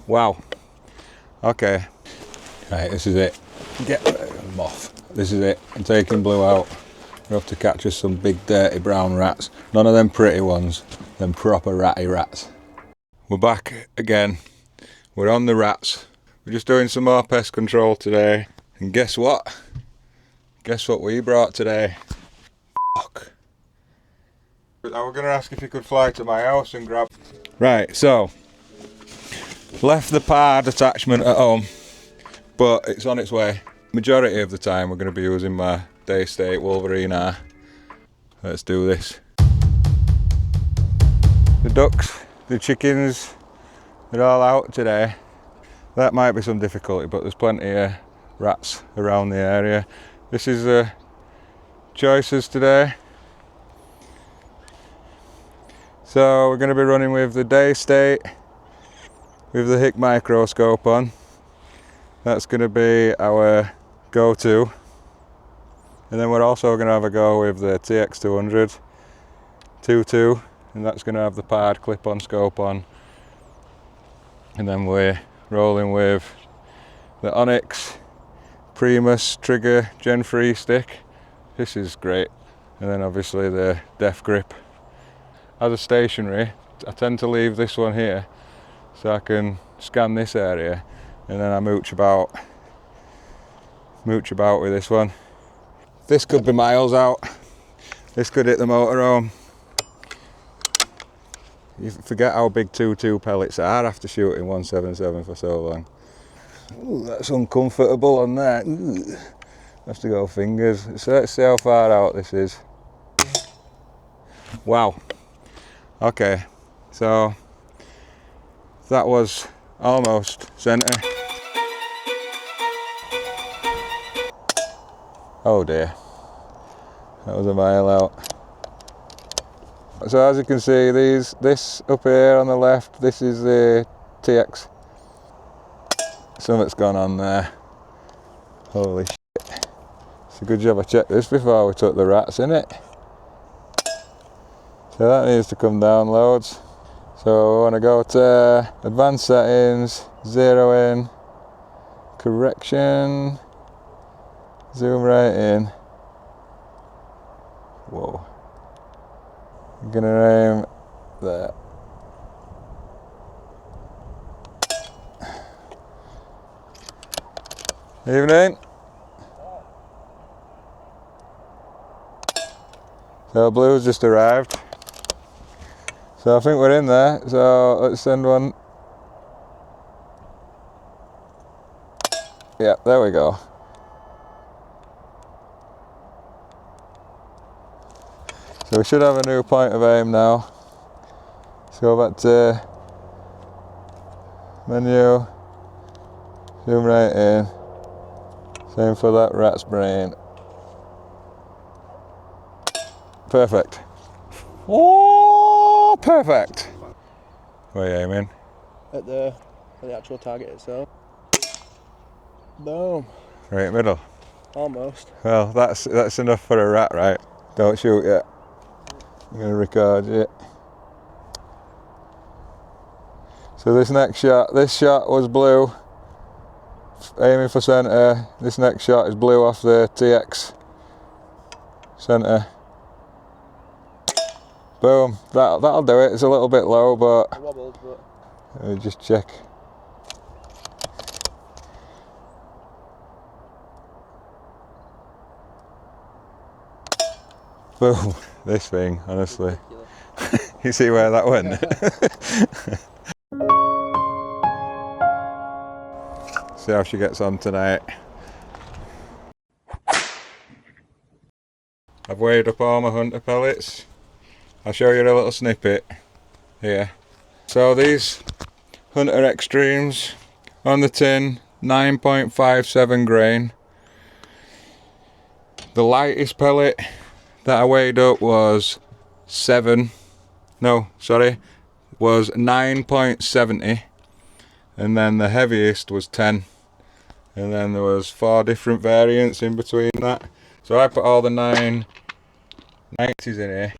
Wow. Okay. Right, this is it. Get the moth. This is it. I'm taking Blue out. We have to catch us some big dirty brown rats. None of them pretty ones. Them proper ratty rats. We're back again. We're on the rats. We're just doing some more pest control today. And guess what? Guess what we brought today? Fuck. I was going to ask if you could fly to my house and grab... Right, so... Left the Pard attachment at home, but it's on its way. Majority of the time we're going to be using my Daystate Wolverine R. Let's do this. The ducks, the chickens, they're all out today. That might be some difficulty, but there's plenty of rats around the area. This is the choices today. So we're going to be running with the Daystate with the HIKMICRO scope on. That's going to be our go-to. And then we're also going to have a go with the TX200 2.2, and that's going to have the Pard clip-on scope on. And then we're rolling with the Onyx Primus Trigger Gen 3 stick. This is great. And then obviously the Def Grip. As a stationary, I tend to leave this one here so I can scan this area, and then I mooch about with this one. This could be miles out. This could hit the motorhome. You forget how big 2.2 pellets are after shooting 177 for so long. Ooh, that's uncomfortable on that. Ooh. Have to go fingers. So let's see how far out this is. Wow. Okay, so that was almost centre. Oh dear, that was a mile out. So as you can see, this up here on the left, this is the TX. Something's gone on there. Holy shit. It's a good job I checked this before we took the rats, innit? So that needs to come down loads. So we want to go to advanced settings, zero in, correction, zoom right in. Whoa. I'm gonna aim there. Evening. So Blue's just arrived. So I think we're in there, so let's send one. Yeah, there we go. So we should have a new point of aim now. Let's go back to menu, zoom right in. Same for that rat's brain. Perfect. Oh, perfect. Where are you aiming? At the actual target itself. Boom. Right in the middle. Almost. Well, that's enough for a rat, right? Don't shoot yet. I'm gonna record it. So this shot was Blue, aiming for centre. This next shot is Blue off the TX centre. Boom, that'll do it. It's a little bit low, but it wobbled, but let me just check. Boom, this thing, honestly. You see where that went? See how she gets on tonight. I've weighed up all my hunter pellets. I'll show you a little snippet here. So these Hunter Extremes on the tin, 9.57 grain. The lightest pellet that I weighed up was 9.70, and then the heaviest was 10, and then there was 4 different variants in between that. So I put all the 990s in here.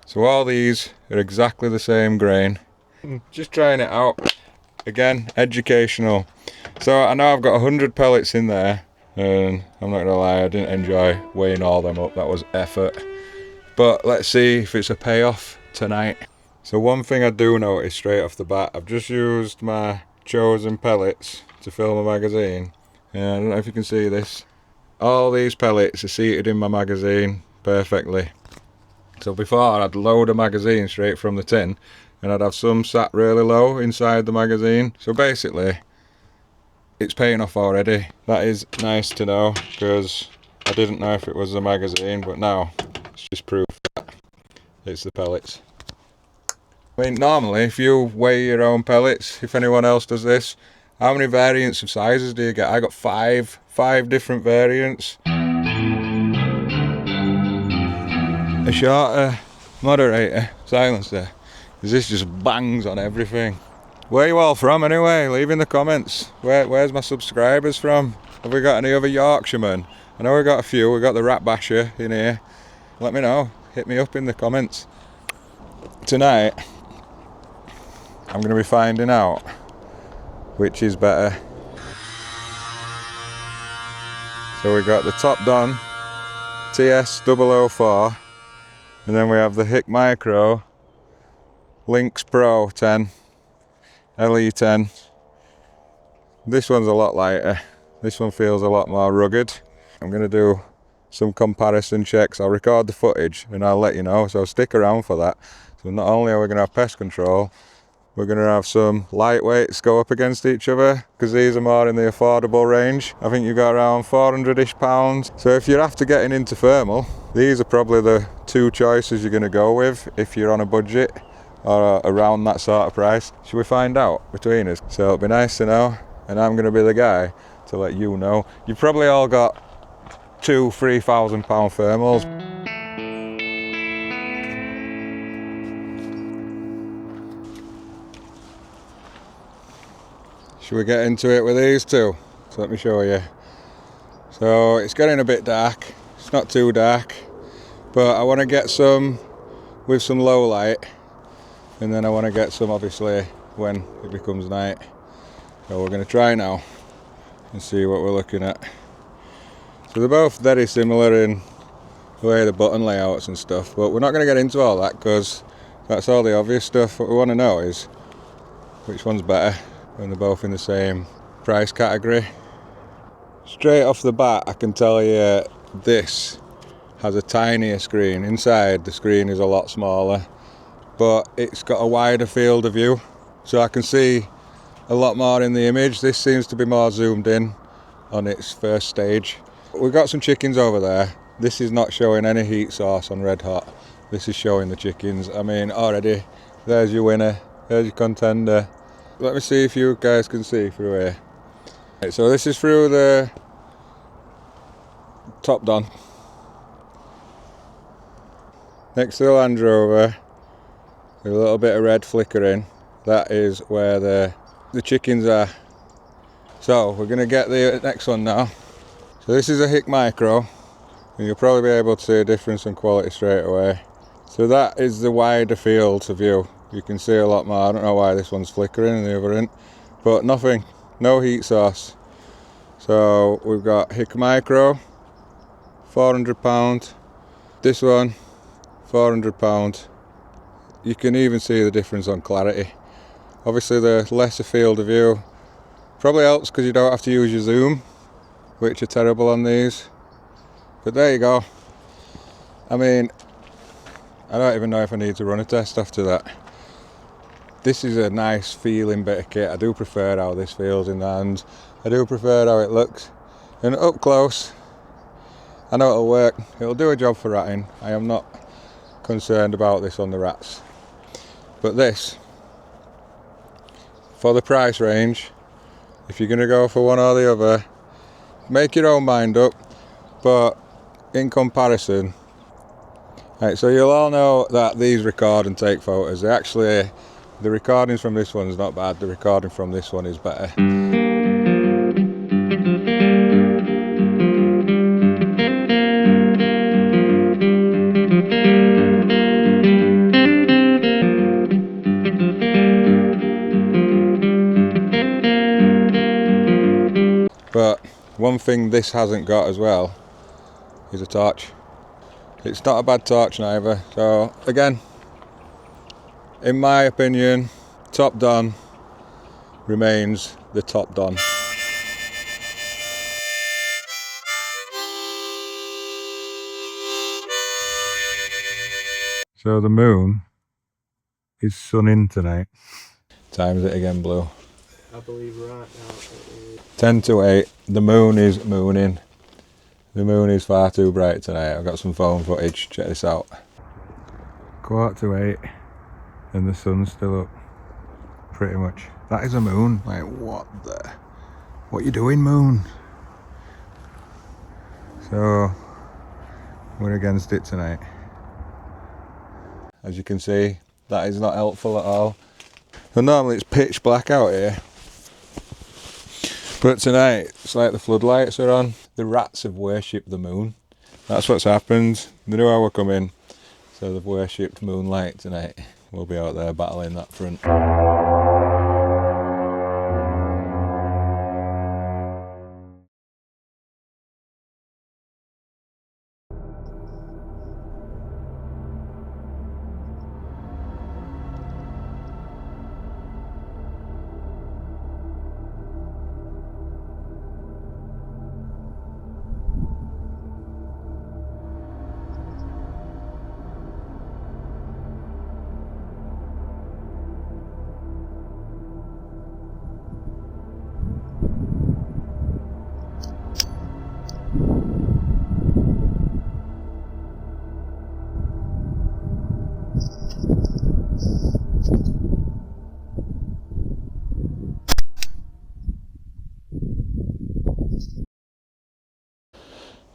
So all these are exactly the same grain. Just trying it out. again, educational. So I know I've got 100 pellets in there, and I'm not gonna lie, I didn't enjoy weighing all them up. That was effort. But let's see if it's a payoff tonight. So one thing I do notice straight off the bat, I've just used my chosen pellets to fill my magazine. And I don't know if you can see this. All these pellets are seated in my magazine perfectly. So before I'd load a magazine straight from the tin, and I'd have some sat really low inside the magazine. So basically, it's paying off already. That is nice to know, because I didn't know if it was the magazine, but now it's just proof that it's the pellets. I mean, normally if you weigh your own pellets, if anyone else does this, how many variants of sizes do you get? I got five different variants. A shorter moderator silencer, because this just bangs on everything. Where are you all from anyway? Leave in the comments. Where's my subscribers from? Have we got any other Yorkshiremen? I know we got a few. We got the Rat Basher in here. Let me know. Hit me up in the comments. Tonight, I'm going to be finding out which is better. So we got the TOPDON TS004, and then we have the HIKMICRO Lynx Pro 10 LE10. This one's a lot lighter. This one feels a lot more rugged. I'm going to do some comparison checks. I'll record the footage and I'll let you know, so stick around for that. So not only are we going to have pest control, we're going to have some lightweights go up against each other, because these are more in the affordable range. I think you've got around 400-ish pounds. So if you're after getting into thermal, these are probably the two choices you're going to go with if you're on a budget or around that sort of price. Should we find out between us? So it'll be nice to know, and I'm going to be the guy to let you know. You've probably all got £2,000–3,000 thermals. Should we get into it with these two? So let me show you. So it's getting a bit dark. It's not too dark, but I want to get some with some low light, and then I want to get some obviously when it becomes night. So we're going to try now and see what we're looking at. So they're both very similar in the way the button layouts and stuff, but we're not going to get into all that because that's all the obvious stuff. What we want to know is which one's better when they're both in the same price category. Straight off the bat, I can tell you this has a tinier screen. Inside, the screen is a lot smaller, but it's got a wider field of view, so I can see a lot more in the image. This seems to be more zoomed in on its first stage. We've got some chickens over there. This is not showing any heat source on red hot. This is showing the chickens. I mean, already, there's your winner, there's your contender. Let me see if you guys can see through here. Right, so this is through the TOPDON. Next to the Land Rover, with a little bit of red flickering, that is where the chickens are. So we're going to get the next one now. So this is a HIKMICRO, and you'll probably be able to see a difference in quality straight away. So that is the wider field of view. You can see a lot more. I don't know why this one's flickering and the other isn't, but nothing, no heat source. So we've got HIKMICRO, £400. This one, £400. You can even see the difference on clarity. Obviously the lesser field of view probably helps because you don't have to use your zoom, which are terrible on these. But there you go. I mean, I don't even know if I need to run a test after that. This is a nice feeling bit of kit. I do prefer how this feels in the hand. I do prefer how it looks. And up close, I know it'll work. It'll do a job for ratting. I am not concerned about this on the rats. But this, for the price range, if you're going to go for one or the other, make your own mind up. But in comparison, right, so you'll all know that these record and take photos. They actually, the recordings from this one is not bad. The recording from this one is better. But one thing this hasn't got as well is a torch. It's not a bad torch neither. So again, in my opinion, TOPDON remains the TOPDON. So the moon is sunning tonight. Time's it again, Blue. I believe right now it is 10 to 8. The moon is mooning. The moon is far too bright tonight. I've got some phone footage. Check this out. 7:45 and the sun's still up. Pretty much. That is a moon. Like, what you doing, moon? So we're against it tonight. As you can see, that is not helpful at all. So normally it's pitch black out here, but tonight it's like the floodlights are on. The rats have worshipped the moon. That's what's happened. They knew I were coming, so they've worshipped moonlight tonight. We'll be out there battling that front.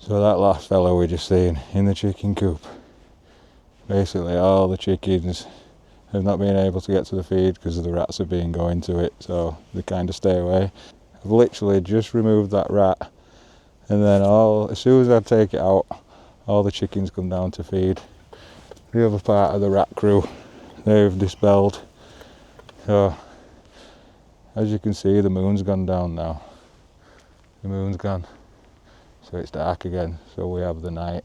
So that last fella we just seen in the chicken coop, basically all the chickens have not been able to get to the feed because the rats have been going to it, so they kind of stay away. I've literally just removed that rat, and then as soon as I take it out, all the chickens come down to feed. The other part of the rat crew, they've dispelled. So as you can see, the moon's gone down now. The moon's gone. So it's dark again, so we have the night.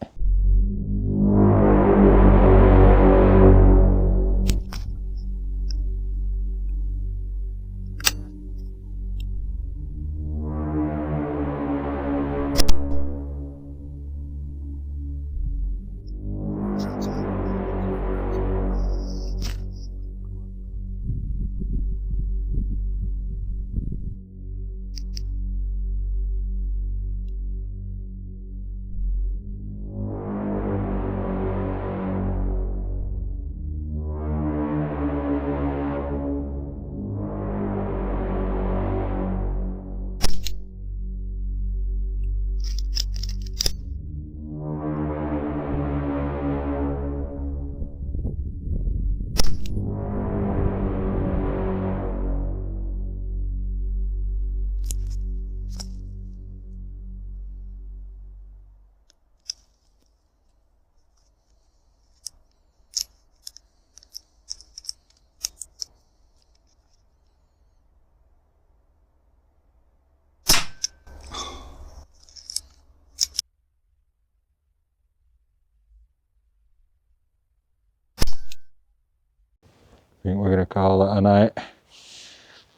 I think we're going to call that a night.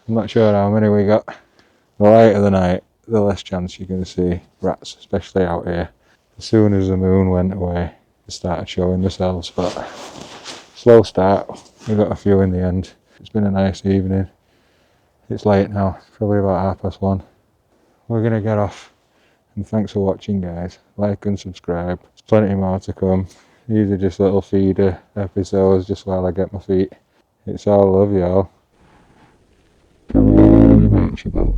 I'm not sure how many we got. The later the night, the less chance you're going to see rats, especially out here. As soon as the moon went away, they started showing themselves, but slow start. We got a few in the end. It's been a nice evening. It's late now, probably about 1:30. We're going to get off, and thanks for watching, guys. Like and subscribe. There's plenty more to come. These are just little feeder episodes just while I get my feet. It's all love, y'all. Come on, you make your boat.